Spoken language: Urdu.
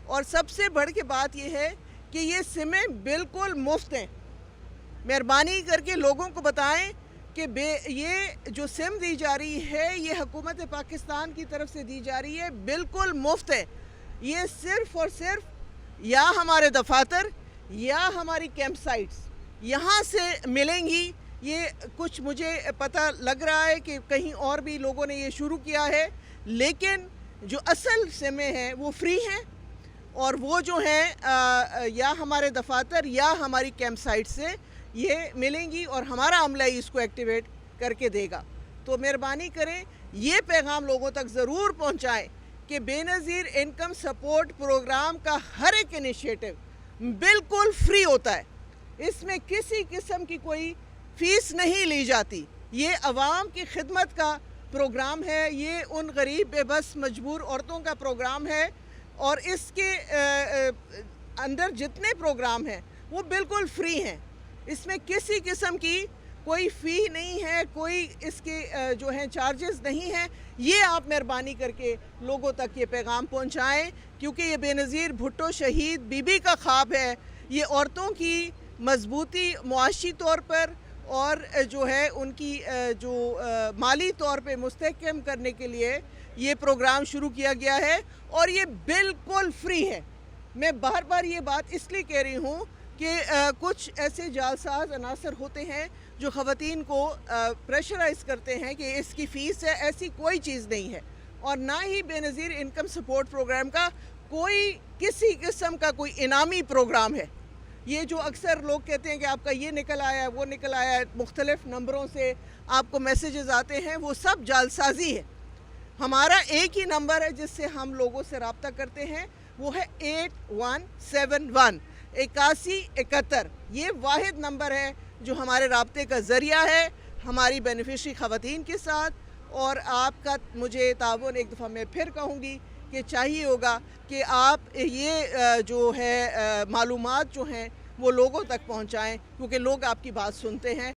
اور سب سے بڑھ کے بات یہ ہے کہ یہ سمیں بالکل مفت ہیں. مہربانی کر کے لوگوں کو بتائیں کہ یہ جو سم دی جا رہی ہے یہ حکومت پاکستان کی طرف سے دی جا رہی ہے، بالکل مفت ہے. یہ صرف اور صرف یا ہمارے دفاتر یا ہماری کیمپ سائٹس یہاں سے ملیں گی. یہ کچھ مجھے پتہ لگ رہا ہے کہ کہیں اور بھی لوگوں نے یہ شروع کیا ہے، لیکن جو اصل سمیں ہیں وہ فری ہیں، اور وہ جو ہیں یا ہمارے دفاتر یا ہماری کیمپ سائٹ سے یہ ملیں گی، اور ہمارا عملہ ہی اس کو ایکٹیویٹ کر کے دے گا. تو مہربانی کریں یہ پیغام لوگوں تک ضرور پہنچائیں کہ بے نظیر انکم سپورٹ پروگرام کا ہر ایک انیشیٹو بالکل فری ہوتا ہے. اس میں کسی قسم کی کوئی فیس نہیں لی جاتی. یہ عوام کی خدمت کا پروگرام ہے، یہ ان غریب بے بس مجبور عورتوں کا پروگرام ہے، اور اس کے اندر جتنے پروگرام ہیں وہ بالکل فری ہیں. اس میں کسی قسم کی کوئی فی نہیں ہے، کوئی اس کے جو ہیں چارجز نہیں ہیں. یہ آپ مہربانی کر کے لوگوں تک یہ پیغام پہنچائیں، کیونکہ یہ بے نظیر بھٹو شہید بی بی کا خواب ہے. یہ عورتوں کی مضبوطی معاشی طور پر اور جو ہے ان کی جو مالی طور پہ مستحکم کرنے کے لیے یہ پروگرام شروع کیا گیا ہے، اور یہ بالکل فری ہے. میں بار بار یہ بات اس لیے کہہ رہی ہوں کہ کچھ ایسے جعلساز عناصر ہوتے ہیں جو خواتین کو پریشرائز کرتے ہیں کہ اس کی فیس ہے. ایسی کوئی چیز نہیں ہے، اور نہ ہی بے نظیر انکم سپورٹ پروگرام کا کوئی کسی قسم کا کوئی انعامی پروگرام ہے. یہ جو اکثر لوگ کہتے ہیں کہ آپ کا یہ نکل آیا ہے، وہ نکل آیا ہے، مختلف نمبروں سے آپ کو میسیجز آتے ہیں، وہ سب جعلسازی ہے. ہمارا ایک ہی نمبر ہے جس سے ہم لوگوں سے رابطہ کرتے ہیں، وہ ہے 8171 8171. یہ واحد نمبر ہے جو ہمارے رابطے کا ذریعہ ہے ہماری بینیفیشری خواتین کے ساتھ. اور آپ کا مجھے تعاون ایک دفعہ میں پھر کہوں گی کہ چاہیے ہوگا کہ آپ یہ جو ہے معلومات جو ہیں وہ لوگوں تک پہنچائیں، کیونکہ لوگ آپ کی بات سنتے ہیں.